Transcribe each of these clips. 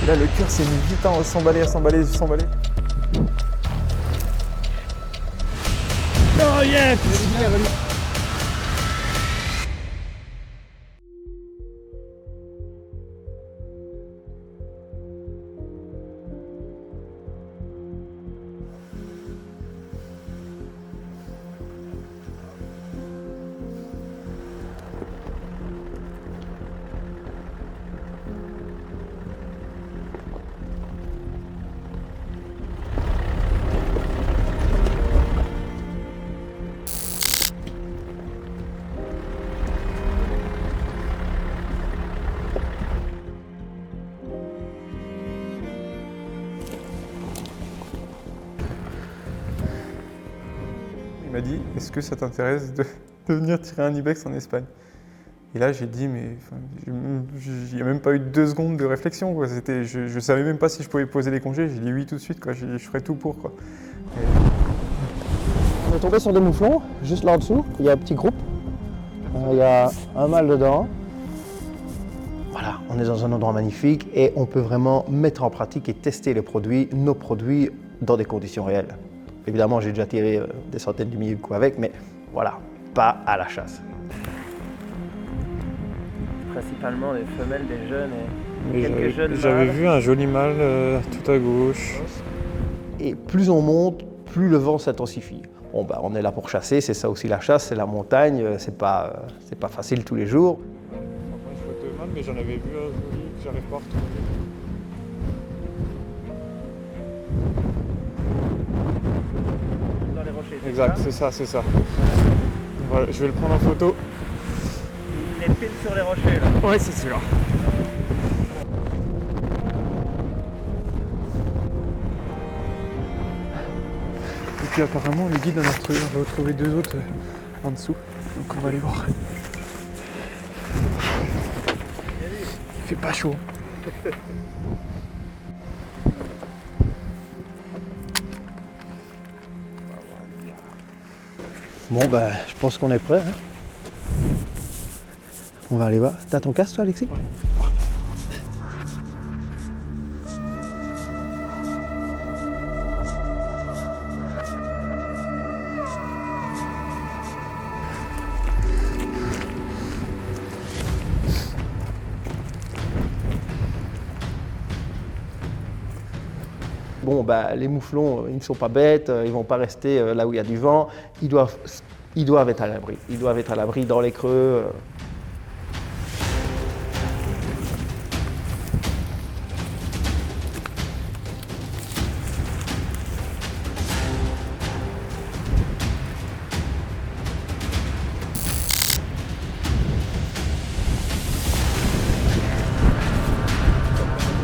Et là, le cœur s'est mis vite à s'emballer, à s'emballer, à s'emballer. Oh yeah! Il m'a dit, est-ce que ça t'intéresse de venir tirer un ibex en Espagne? Et là, j'ai dit, mais il n'y a même pas eu 2 secondes de réflexion, quoi. Je ne savais même pas si je pouvais poser les congés. J'ai dit oui tout de suite, quoi. Je ferai tout pour, quoi. On est tombé sur des mouflons, juste là en dessous. Il y a un petit groupe. Il y a un mâle dedans. Voilà, on est dans un endroit magnifique et on peut vraiment mettre en pratique et tester les produits, nos produits, dans des conditions réelles. Évidemment, j'ai déjà tiré des centaines de milliers de coups avec, mais voilà, pas à la chasse. Principalement des femelles, des jeunes et quelques jeunes J'avais mâles. vu un joli mâle tout à gauche. Et plus on monte, plus le vent s'intensifie. Bon, bah, on est là pour chasser, c'est ça aussi la chasse, c'est la montagne, c'est pas facile tous les jours. Une photo de mâle, mais j'en avais vu un joli que j'arrive pas à retrouver. Dans les rochers. Exact, c'est ça, c'est ça. Voilà, je vais le prendre en photo. Il est pile sur les rochers là. Ouais, c'est celui-là. Et puis apparemment, le guide en a retrouvé 2 autres en dessous. Donc on va aller voir. Il fait pas chaud. Bon, bah, je pense qu'on est prêt. Hein. On va aller voir. T'as ton casque, toi, Alexis? Bon, bah, les mouflons, ils ne sont pas bêtes, ils ne vont pas rester là où il y a du vent. Ils doivent être à l'abri. Ils doivent être à l'abri dans les creux.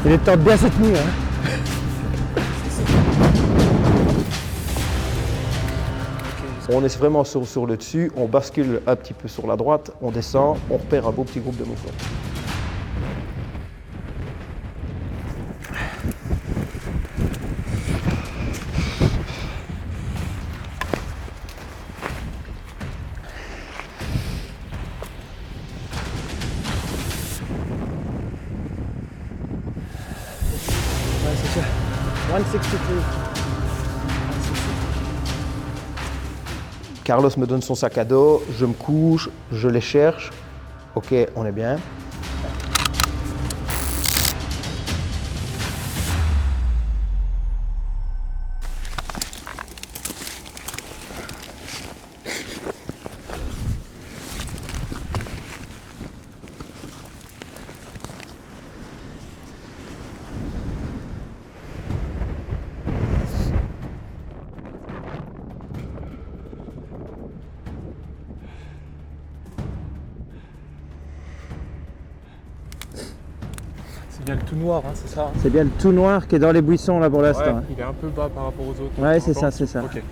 Il est temps de bien cette nuit. Hein. On est vraiment sur le dessus, on bascule un petit peu sur la droite, on descend, on repère un beau petit groupe de mouflons. Ouais, c'est ça. 163. Carlos me donne son sac à dos, je me couche, je les cherche. Ok, on est bien. C'est bien le tout noir, hein, c'est ça, hein. C'est bien le tout noir qui est dans les buissons là pour l'instant. Ouais, il est un peu bas par rapport aux autres. Ouais, c'est ça, c'est ça. Ok, ouais.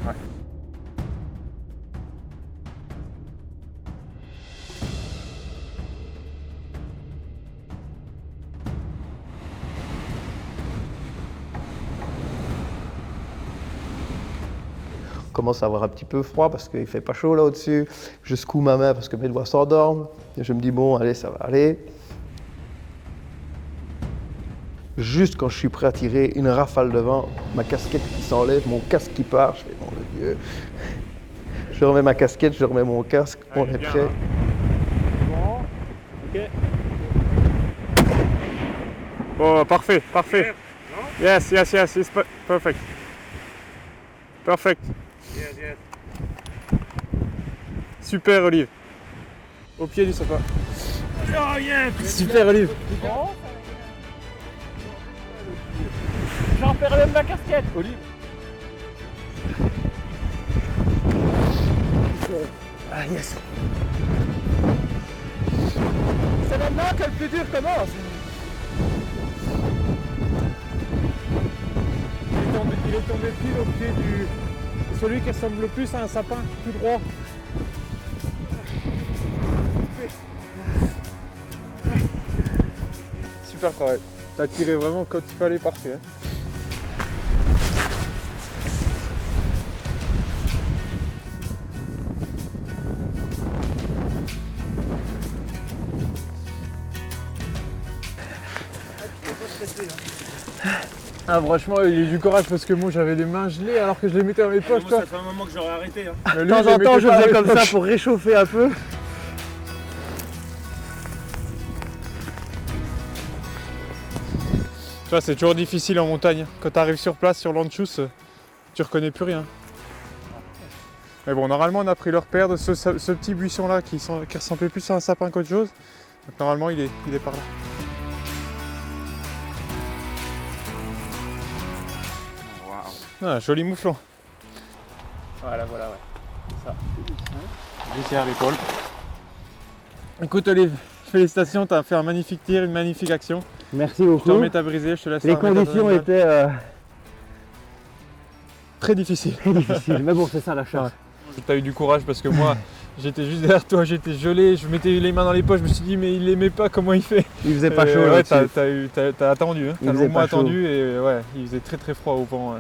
On commence à avoir un petit peu froid parce qu'il fait pas chaud là au-dessus. Je secoue ma main parce que mes doigts s'endorment. Et je me dis bon, allez, ça va aller. Juste quand je suis prêt à tirer une rafale de vent, ma casquette qui s'enlève, mon casque qui part, je fais, mon Dieu. Je remets ma casquette, je remets mon casque, on est prêt. Ok. Oh, parfait, parfait. Yes, yes, yes, it's perfect. Perfect. Yes, yes. Super, Olive. Au pied du sapin. Oh yes. Super, Olive. J'en perds même ma casquette. Olive. Ah yes. C'est maintenant que le plus dur commence. Il est tombé pile au pied du... Celui qui ressemble le plus à un sapin, tout droit. Super travail. T'as tiré vraiment quand il fallait, parfait. Hein. Ah franchement il a eu du courage parce que moi j'avais les mains gelées alors que je les mettais dans mes poches. Moi, ça fait un moment que j'aurais arrêté. Hein. Mais De lui, temps il les en temps, mettait je pas dans faisais les comme ça poches. pour réchauffer un peu. Tu vois, c'est toujours difficile en montagne. Quand tu arrives sur place, sur l'Anschluss, tu reconnais plus rien. Mais bon, normalement, on a pris le repère de ce petit buisson-là qui ressemblait plus à un sapin qu'autre chose. Donc, normalement, il est par là. Ah, joli mouflon. Voilà, voilà, ouais. Glissière à l'épaule. Écoute, Olive, félicitations, tu as fait un magnifique tir, une magnifique action. Merci Je te beaucoup. remets ta brisée, je te laisse Les la remettre à ton conditions animal. étaient Très difficiles. très difficiles, mais bon, c'est ça la chasse. Tu as eu du courage parce que moi, j'étais juste derrière toi, j'étais gelé, je mettais les mains dans les poches, je me suis dit, mais il aimait pas, comment il fait? Il faisait pas Et chaud ouais, là-dessus. t'as attendu, hein. Il T'as faisait longuement pas chaud. attendu et ouais, il faisait très très froid au vent.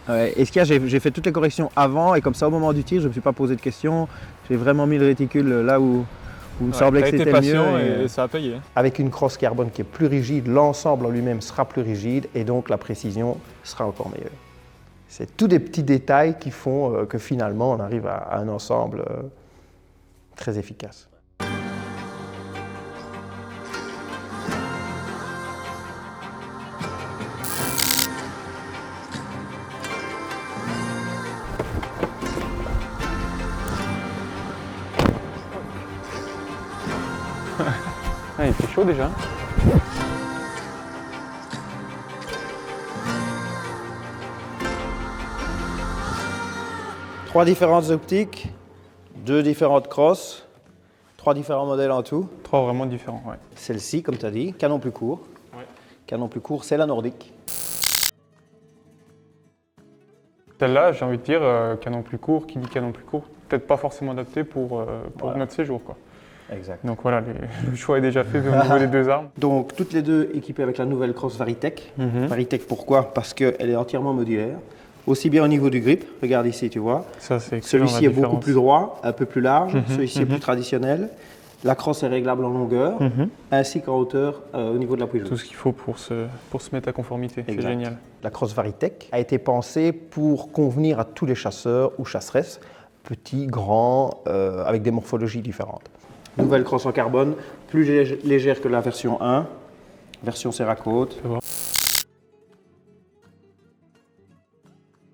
Ouais, et ce qu'il y a, j'ai fait toutes les corrections avant et comme ça au moment du tir, je ne me suis pas posé de questions. J'ai vraiment mis le réticule là où il me semblait que T'as été c'était le patient mieux. et ça a payé. Hein. Avec une crosse carbone qui est plus rigide, l'ensemble en lui-même sera plus rigide et donc la précision sera encore meilleure. C'est tous des petits détails qui font que finalement on arrive à un ensemble très efficace. Ah, il fait chaud déjà. Trois différentes optiques, deux différentes crosses, trois différents modèles en tout. Trois vraiment différents, ouais. Celle-ci, comme tu as dit, canon plus court. Ouais. Canon plus court, c'est la nordique. Celle-là, j'ai envie de dire, canon plus court, qui dit canon plus court, peut-être pas forcément adapté pour Voilà. notre séjour, quoi. Exact. Donc voilà, le choix est déjà fait au niveau des deux armes. Donc toutes les deux équipées avec la nouvelle crosse Varitech. Varitech pourquoi? Parce qu'elle est entièrement modulaire. Aussi bien au niveau du grip, regarde ici, tu vois. Ça, c'est excellent, Celui-ci la est beaucoup différence. plus droit, un peu plus large. Celui-ci est plus traditionnel. La crosse est réglable en longueur, ainsi qu'en hauteur au niveau de l'appui Tout ce qu'il faut pour se mettre à conformité, c'est Exact. génial. La crosse Varitech a été pensée pour convenir à tous les chasseurs ou chasseresses, petits, grands, avec des morphologies différentes. Nouvelle crosse en carbone, plus légère que la version 1, version Serracôte.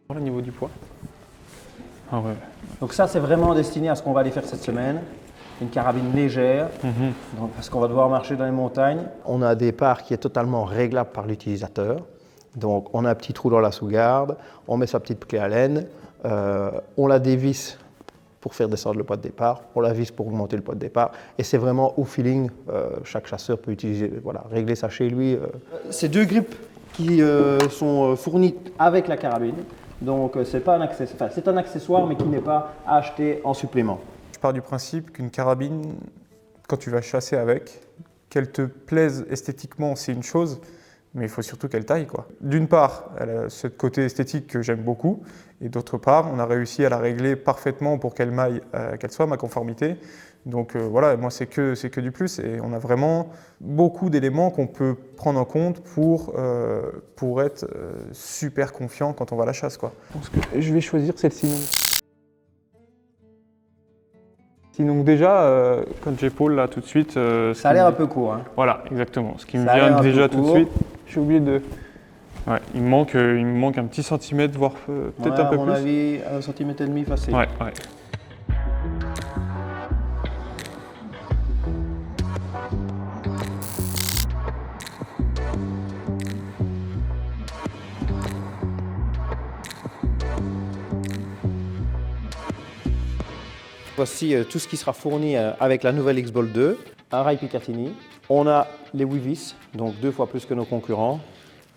Au niveau du poids. Ah ouais. Donc ça, c'est vraiment destiné à ce qu'on va aller faire cette semaine. Une carabine légère, donc, parce qu'on va devoir marcher dans les montagnes. On a un départ qui est totalement réglable par l'utilisateur. Donc on a un petit trou dans la sous-garde, on met sa petite clé à laine, on la dévisse pour faire descendre le poids de départ, on la visse pour augmenter le poids de départ, et c'est vraiment au feeling, chaque chasseur peut utiliser, voilà, régler ça chez lui. Ces deux grippes qui sont fournies avec la carabine, donc c'est un accessoire mais qui n'est pas à acheter en supplément. Je pars du principe qu'une carabine, quand tu vas chasser avec, qu'elle te plaise esthétiquement, c'est une chose, mais il faut surtout qu'elle taille, quoi. D'une part, elle a ce côté esthétique que j'aime beaucoup, et d'autre part, on a réussi à la régler parfaitement pour qu'elle soit à ma conformité. Donc voilà, moi c'est que du plus et on a vraiment beaucoup d'éléments qu'on peut prendre en compte pour être super confiant quand on va à la chasse, quoi. Je pense que je vais choisir celle-ci. Donc déjà, quand j'épaule là tout de suite... Ça a l'air un peu court. Hein. Voilà, exactement. Ce qui me Ça a l'air vient un déjà peu tout de court. suite, j'ai oublié de... Ouais, il me manque un petit centimètre, voire peut-être un peu plus. À mon avis, 1,5 cm facile. Ouais. Voici tout ce qui sera fourni avec la nouvelle X-Bolt 2. Un rail Picatinny. On a les 8 vis, donc 2 fois plus que nos concurrents.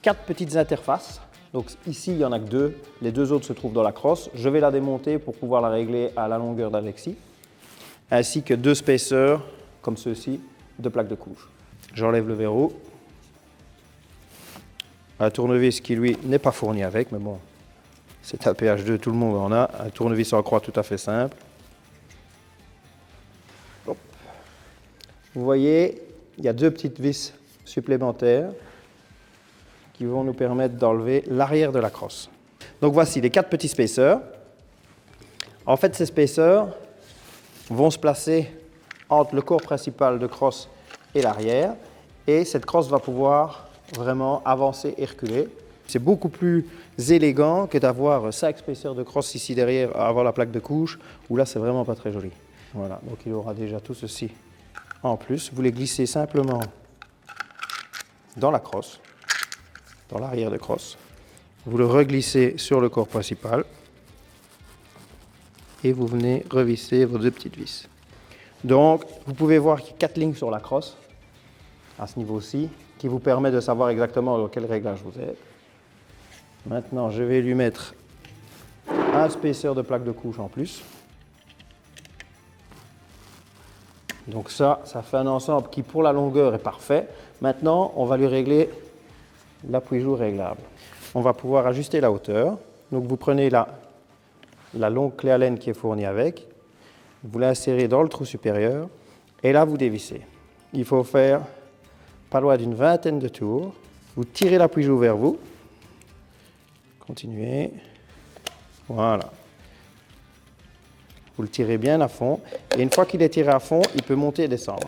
4 petites interfaces. Donc ici, il n'y en a que 2. Les 2 autres se trouvent dans la crosse. Je vais la démonter pour pouvoir la régler à la longueur d'Alexis. Ainsi que 2 spacers, comme ceux-ci, de plaques de couche. J'enlève le verrou. Un tournevis qui, lui, n'est pas fourni avec, mais bon, c'est un PH2, tout le monde en a. Un tournevis en croix tout à fait simple. Hop. Vous voyez, il y a 2 petites vis supplémentaires qui vont nous permettre d'enlever l'arrière de la crosse. Donc voici les 4 petits spacers. En fait, ces spacers vont se placer entre le corps principal de crosse et l'arrière, et cette crosse va pouvoir vraiment avancer et reculer. C'est beaucoup plus élégant que d'avoir 5 spacers de crosse ici derrière avant la plaque de couche, où là c'est vraiment pas très joli. Voilà, donc il aura déjà tout ceci en plus. Vous les glissez simplement dans la crosse, dans l'arrière de crosse. Vous le reglissez sur le corps principal et vous venez revisser vos 2 petites vis. Donc, vous pouvez voir qu'il y a 4 lignes sur la crosse, à ce niveau-ci, qui vous permet de savoir exactement dans quel réglage vous êtes. Maintenant, je vais lui mettre un spacer de plaque de couche en plus. Donc ça fait un ensemble qui, pour la longueur, est parfait. Maintenant, on va lui régler l'appui-joue réglable. On va pouvoir ajuster la hauteur. Donc, vous prenez la longue clé Allen qui est fournie avec. Vous l'insérez dans le trou supérieur et là vous dévissez. Il faut faire pas loin d'une 20aine de tours. Vous tirez l'appui-joue vers vous. Continuez. Voilà. Vous le tirez bien à fond et une fois qu'il est tiré à fond, il peut monter et descendre.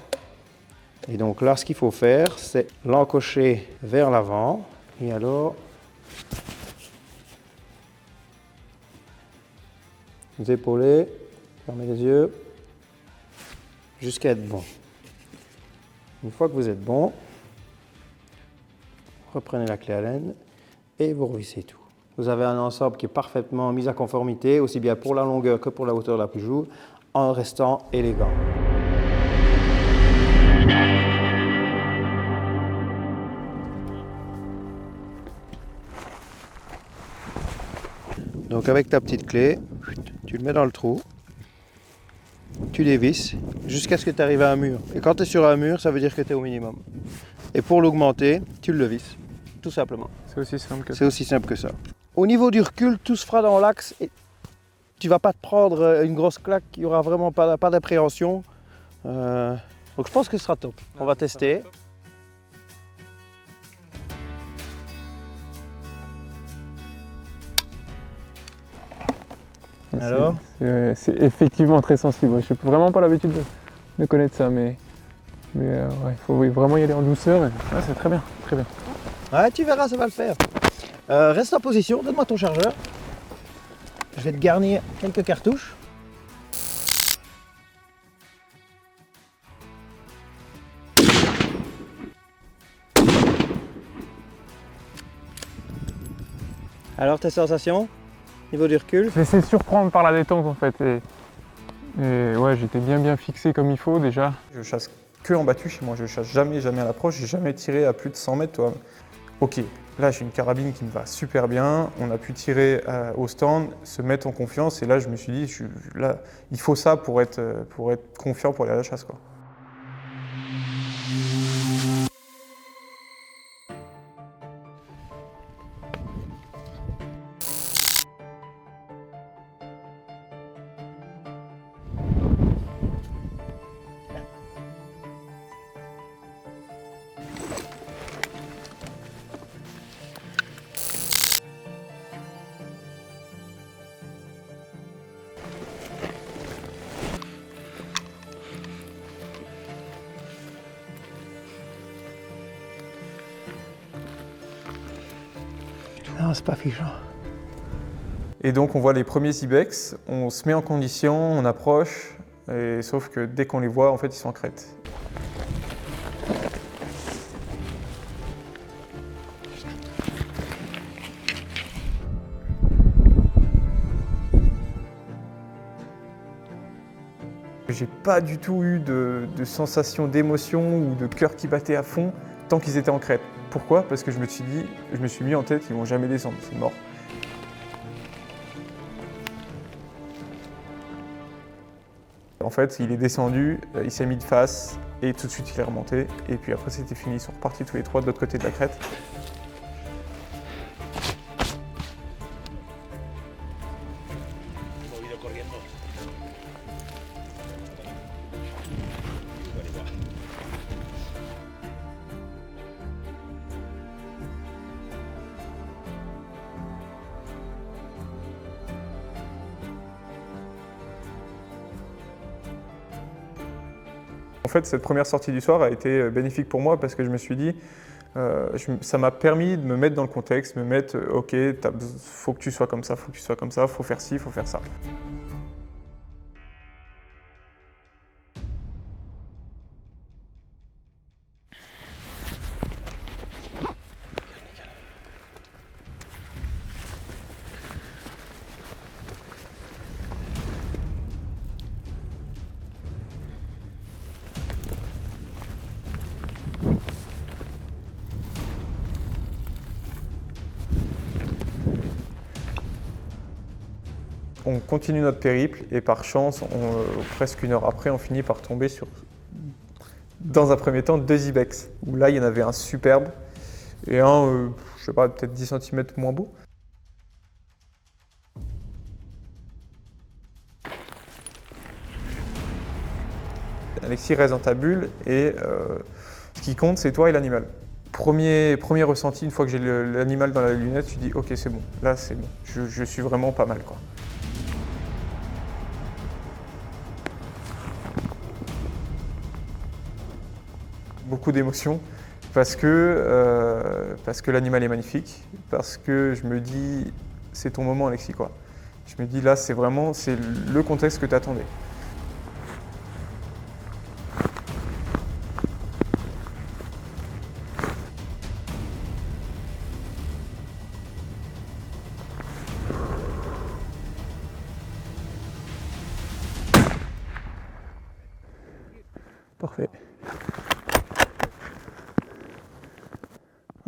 Et donc là, ce qu'il faut faire, c'est l'encocher vers l'avant et alors vous épaulez. Fermez les yeux jusqu'à être bon. Une fois que vous êtes bon, reprenez la clé Allen et vous revissez tout. Vous avez un ensemble qui est parfaitement mis à conformité, aussi bien pour la longueur que pour la hauteur de l'appui-joue, en restant élégant. Donc avec ta petite clé, tu le mets dans le trou. Tu dévisses jusqu'à ce que tu arrives à un mur. Et quand tu es sur un mur, ça veut dire que tu es au minimum. Et pour l'augmenter, tu le visses, tout simplement. C'est aussi simple que ça. C'est aussi simple que ça. Au niveau du recul, tout se fera dans l'axe et tu vas pas te prendre une grosse claque, il n'y aura vraiment pas d'appréhension. Donc je pense que ce sera top. On va tester. Alors ? C'est effectivement très sensible. Je n'ai vraiment pas l'habitude de connaître ça, mais ouais, il faut vraiment y aller en douceur. Ouais, c'est très bien, très bien. Ouais, tu verras, ça va le faire. Reste en position, donne-moi ton chargeur. Je vais te garnir quelques cartouches. Alors, tes sensations ? Niveau du recul ? Je laissé surprendre par la détente en fait. Et ouais, j'étais bien fixé comme il faut déjà. Je chasse que en battu chez moi, je chasse jamais à l'approche, j'ai jamais tiré à plus de 100 mètres. Toi. Ok, là j'ai une carabine qui me va super bien, on a pu tirer au stand, se mettre en confiance et là je me suis dit, là, il faut ça pour être confiant pour aller à la chasse, quoi. Non, c'est pas fichant. Et donc on voit les premiers ibex, on se met en condition, on approche, et sauf que dès qu'on les voit, en fait, ils sont en crête. J'ai pas du tout eu de sensation d'émotion ou de cœur qui battait à fond tant qu'ils étaient en crête. Pourquoi? Parce que je me suis mis en tête qu'ils vont jamais descendre, c'est mort. En fait, il est descendu, il s'est mis de face et tout de suite il est remonté. Et puis après c'était fini, ils sont repartis tous les trois de l'autre côté de la crête. En fait, cette première sortie du soir a été bénéfique pour moi parce que je me suis dit, ça m'a permis de me mettre dans le contexte, me mettre, ok, faut que tu sois comme ça, faut que tu sois comme ça, faut faire ci, faut faire ça. On continue notre périple et par chance, presque une heure après, on finit par tomber sur, dans un premier temps, 2 ibex. Où là, il y en avait un superbe et un, je sais pas, peut-être 10 cm moins beau. Alexis reste dans ta bulle et ce qui compte, c'est toi et l'animal. Premier ressenti, une fois que j'ai l'animal dans la lunette, tu dis ok, c'est bon, là c'est bon, je suis vraiment pas mal, quoi. Beaucoup d'émotions parce que l'animal est magnifique, parce que je me dis c'est ton moment, Alexis, quoi. Je me dis là c'est le contexte que tu attendais. Parfait.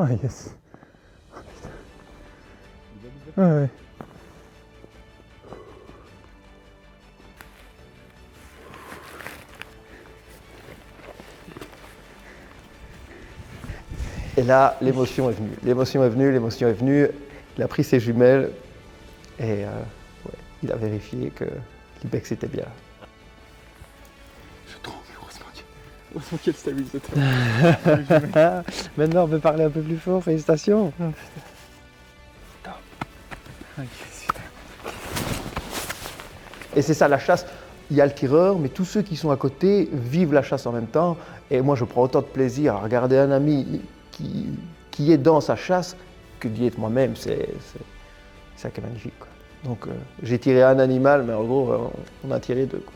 Ah yes. Oh, putain. Ah, ouais. Et là, l'émotion est venue. L'émotion est venue, l'émotion est venue. Il a pris ses jumelles et ouais, il a vérifié que l'ibex était bien. Je tremble, heureusement qu'elle stabilisateur. Maintenant, on peut parler un peu plus fort. Félicitations. Oh, et c'est ça, la chasse. Il y a le tireur, mais tous ceux qui sont à côté vivent la chasse en même temps. Et moi, je prends autant de plaisir à regarder un ami qui est dans sa chasse que d'y être moi-même. C'est ça qui est magnifique, quoi. Donc, j'ai tiré un animal, mais en gros, on a tiré 2, quoi.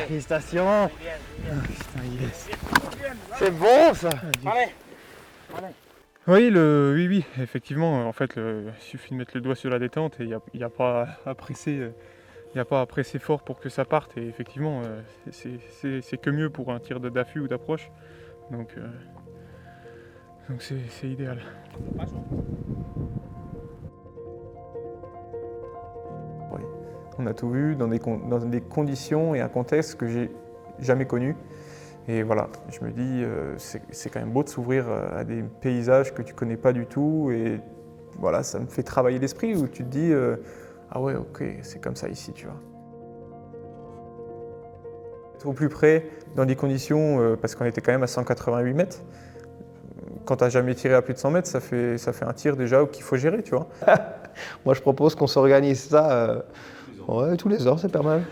Félicitations. C'est bon, ça. Oui, effectivement, en fait, il suffit de mettre le doigt sur la détente et il n'y a pas à presser. Il n'y a pas à presser fort pour que ça parte et effectivement, c'est que mieux pour un tir d'affût ou d'approche. Donc c'est idéal. Oui. On a tout vu dans des conditions et un contexte que j'ai jamais connu. Et voilà, je me dis, c'est quand même beau de s'ouvrir à des paysages que tu connais pas du tout. Et voilà, ça me fait travailler l'esprit où tu te dis, ah ouais, ok, c'est comme ça ici, tu vois. Être au plus près, dans des conditions, parce qu'on était quand même à 188 mètres. Quand tu n'as jamais tiré à plus de 100 mètres, ça fait un tir déjà qu'il faut gérer, tu vois. Moi, je propose qu'on s'organise ça ouais, tous les ans, c'est pas mal.